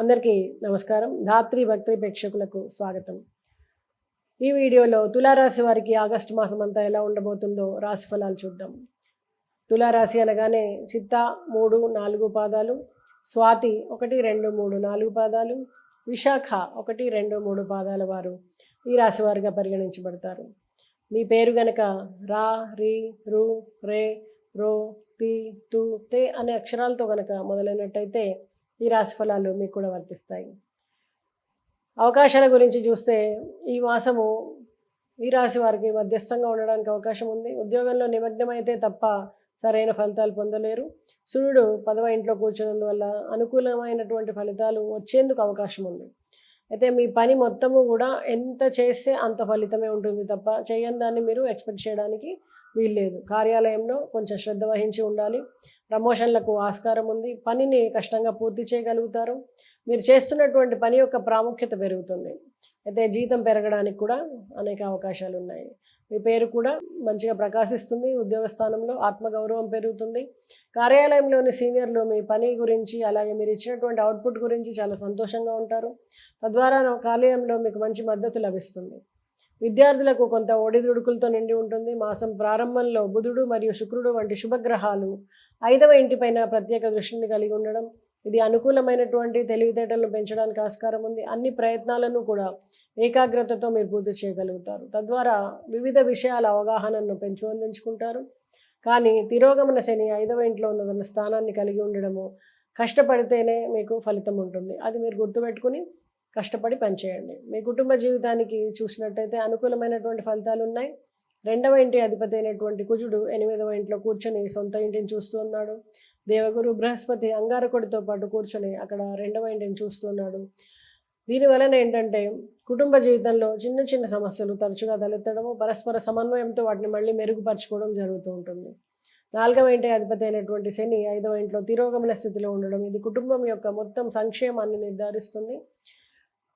అందరికీ నమస్కారం. ధాత్రి భక్తి ప్రేక్షకులకు స్వాగతం. ఈ వీడియోలో తులారాశి వారికి ఆగస్టు మాసం అంతా ఎలా ఉండబోతుందో రాశి ఫలాలు చూద్దాం. తులారాశి అనగానే చిత్త 3, 4 పాదాలు, స్వాతి 1, 2, 3, 4 పాదాలు, విశాఖ 1, 2, 3 పాదాల వారు ఈ రాశి వారిగా పరిగణించబడతారు. మీ పేరు గనక రా, రి, రు, రే, రో, తి, తు, తే అనే అక్షరాలతో గనక మొదలైనట్టయితే ఈ రాశి ఫలాలు మీకు కూడా వర్తిస్తాయి. అవకాశాల గురించి చూస్తే ఈ మాసము ఈ రాశి వారికి మధ్యస్థంగా ఉండడానికి అవకాశం ఉంది. ఉద్యోగంలో నిమగ్నమైతే తప్ప సరైన ఫలితాలు పొందలేరు. సూర్యుడు 10వ ఇంట్లో కూర్చున్నందువల్ల అనుకూలమైనటువంటి ఫలితాలు వచ్చేందుకు అవకాశం ఉంది. అయితే మీ పని మొత్తము కూడా ఎంత చేస్తే అంత ఫలితమే ఉంటుంది తప్ప చేయని దాన్ని మీరు ఎక్స్పెక్ట్ చేయడానికి వీల్లేదు. కార్యాలయంలో కొంచెం శ్రద్ధ వహించి ఉండాలి. ప్రమోషన్లకు ఆస్కారం ఉంది. పనిని కష్టంగా పూర్తి చేయగలుగుతారు. మీరు చేస్తున్నటువంటి పని యొక్క ప్రాముఖ్యత పెరుగుతుంది. అయితే జీతం పెరగడానికి కూడా అనేక అవకాశాలు ఉన్నాయి. మీ పేరు కూడా మంచిగా ప్రకాశిస్తుంది. ఉద్యోగ స్థానంలో ఆత్మగౌరవం పెరుగుతుంది. కార్యాలయంలోని సీనియర్లు మీ పని గురించి అలాగే మీరు ఇచ్చినటువంటి అవుట్పుట్ గురించి చాలా సంతోషంగా ఉంటారు. తద్వారా కార్యాలయంలో మీకు మంచి మద్దతు లభిస్తుంది. విద్యార్థులకు కొంత ఒడిదుడుకులతో నిండి ఉంటుంది. మాసం ప్రారంభంలో బుధుడు మరియు శుక్రుడు వంటి శుభగ్రహాలు 5వ ఇంటిపైన ప్రత్యేక దృష్టిని కలిగి ఉండడం ఇది అనుకూలమైనటువంటి తెలివితేటలను పెంచడానికి ఆస్కారం ఉంది. అన్ని ప్రయత్నాలను కూడా ఏకాగ్రతతో మీరు పూర్తి చేయగలుగుతారు. తద్వారా వివిధ విషయాల అవగాహనను పెంపొందించుకుంటారు. కానీ తిరోగమన శని 5వ ఇంట్లో ఉన్న స్థానాన్ని కలిగి ఉండడము కష్టపడితేనే మీకు ఫలితం ఉంటుంది. అది మీరు గుర్తుపెట్టుకుని కష్టపడి పనిచేయండి. మీ కుటుంబ జీవితానికి చూసినట్టయితే అనుకూలమైనటువంటి ఫలితాలు ఉన్నాయి. 2వ ఇంటి అధిపతి అయినటువంటి కుజుడు 8వ ఇంట్లో కూర్చొని సొంత ఇంటిని చూస్తూ ఉన్నాడు. దేవగురు బృహస్పతి అంగారకుడితో పాటు కూర్చొని అక్కడ 2వ ఇంటిని చూస్తున్నాడు. దీనివలన ఏంటంటే కుటుంబ జీవితంలో చిన్న చిన్న సమస్యలు తరచుగా తలెత్తడము, పరస్పర సమన్వయంతో వాటిని మళ్ళీ మెరుగుపరచుకోవడం జరుగుతూ ఉంటుంది. 4వ ఇంటి అధిపతి అయినటువంటి శని 5వ ఇంట్లో తిరోగమన స్థితిలో ఉండడం ఇది కుటుంబం యొక్క మొత్తం సంక్షేమాన్ని నిర్ధారిస్తుంది.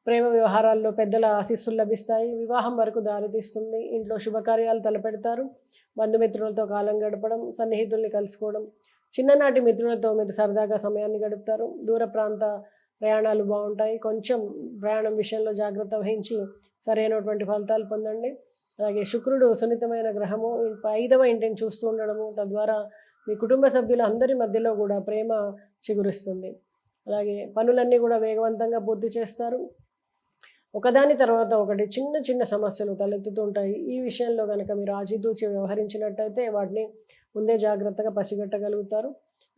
ప్రేమ వ్యవహారాల్లో పెద్దల ఆశీస్సులు లభిస్తాయి. వివాహం వరకు దారితీస్తుంది. ఇంట్లో శుభకార్యాలు తలపెడతారు. బంధుమిత్రులతో కాలం గడపడం, సన్నిహితుల్ని కలుసుకోవడం, చిన్ననాటి మిత్రులతో మీరు సరదాగా సమయాన్ని గడుపుతారు. దూర ప్రాంత ప్రయాణాలు బాగుంటాయి. కొంచెం ప్రయాణం విషయంలో జాగ్రత్త వహించి సరైనటువంటి ఫలితాలు పొందండి. అలాగే శుక్రుడు సున్నితమైన గ్రహము 5వ ఇంటిని చూస్తూ ఉండడము తద్వారా మీ కుటుంబ సభ్యుల అందరి మధ్యలో కూడా ప్రేమ చిగురిస్తుంది. అలాగే పనులన్నీ కూడా వేగవంతంగా పూర్తి చేస్తారు. ఒకదాని తర్వాత ఒకటి చిన్న చిన్న సమస్యలు తలెత్తుతుంటాయి. ఈ విషయంలో కనుక మీరు ఆచితూచి వ్యవహరించినట్టయితే వాటిని ముందే జాగ్రత్తగా పసిగట్టగలుగుతారు.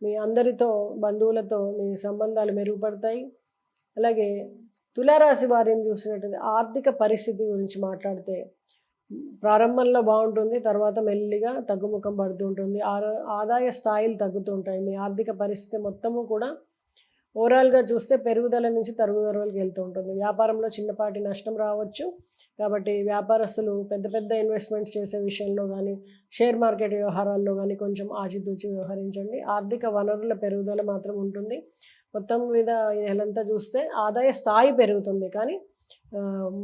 మీ అందరితో బంధువులతో మీ సంబంధాలు మెరుగుపడతాయి. అలాగే తులారాశి వారిని చూసినట్టయితే ఆర్థిక పరిస్థితి గురించి మాట్లాడితే ప్రారంభంలో బాగుంటుంది. తర్వాత మెల్లిగా తగ్గుముఖం పడుతూ ఉంటుంది. ఆదాయ స్థాయిలు తగ్గుతుంటాయి. మీ ఆర్థిక పరిస్థితి మొత్తము కూడా ఓవరాల్గా చూస్తే పెరుగుదల నుంచి తరుగుదలకి వెళ్తూ ఉంటుంది. వ్యాపారంలో చిన్నపాటి నష్టం రావచ్చు. కాబట్టి వ్యాపారస్తులు పెద్ద పెద్ద ఇన్వెస్ట్మెంట్స్ చేసే విషయంలో కానీ షేర్ మార్కెట్ వ్యవహారాల్లో కానీ కొంచెం ఆచితూచి వ్యవహరించండి. ఆర్థిక వనరుల పెరుగుదల మాత్రం ఉంటుంది. మొత్తం మీద ఈ నెలంతా చూస్తే ఆదాయ స్థాయి పెరుగుతుంది. కానీ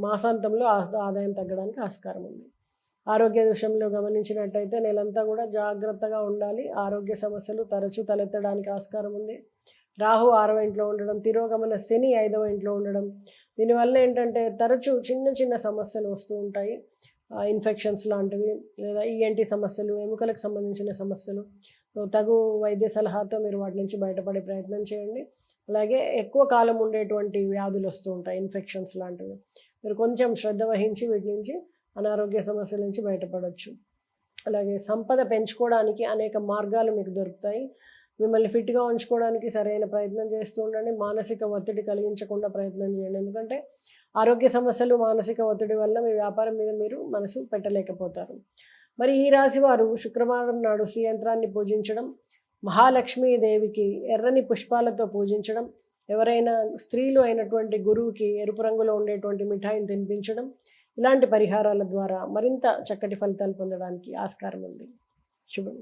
మాసాంతంలో ఆదాయం తగ్గడానికి ఆస్కారం ఉంది. ఆరోగ్య విషయంలో గమనించినట్టయితే నెలంతా కూడా జాగ్రత్తగా ఉండాలి. ఆరోగ్య సమస్యలు తరచూ తలెత్తడానికి ఆస్కారం ఉంది. రాహు 6వ ఇంట్లో ఉండడం, తిరోగమన శని 5వ ఇంట్లో ఉండడం దీనివల్ల ఏంటంటే తరచూ చిన్న చిన్న సమస్యలు వస్తూ ఉంటాయి. ఇన్ఫెక్షన్స్ లాంటివి లేదా ఈఎన్టీ సమస్యలు, ఎముకలకు సంబంధించిన సమస్యలు. తగు వైద్య సలహాతో మీరు వాటి నుంచి బయటపడే ప్రయత్నం చేయండి. అలాగే ఎక్కువ కాలం ఉండేటువంటి వ్యాధులు వస్తూ ఉంటాయి, ఇన్ఫెక్షన్స్ లాంటివి. మీరు కొంచెం శ్రద్ధ వహించి వీటి నుంచి అనారోగ్య సమస్యల నుంచి బయటపడవచ్చు. అలాగే సంపద పెంచుకోవడానికి అనేక మార్గాలు మీకు దొరుకుతాయి. మిమ్మల్ని ఫిట్గా ఉంచుకోవడానికి సరైన ప్రయత్నం చేస్తూ ఉండండి. మానసిక ఒత్తిడి కలిగించకుండా ప్రయత్నం చేయండి. ఎందుకంటే ఆరోగ్య సమస్యలు, మానసిక ఒత్తిడి వల్ల మీ వ్యాపారం మీద మీరు మనసు పెట్టలేకపోతారు. మరి ఈ రాశి వారు శుక్రవారం నాడు శ్రీ యంత్రాన్ని పూజించడం, మహాలక్ష్మీదేవికి ఎర్రని పుష్పాలతో పూజించడం, ఎవరైనా స్త్రీలు అయినటువంటి గురువుకి ఎరుపు రంగులో ఉండేటువంటి మిఠాయిని తినిపించడం ఇలాంటి పరిహారాల ద్వారా మరింత చక్కటి ఫలితాలు పొందడానికి ఆస్కారం ఉంది. శుభం.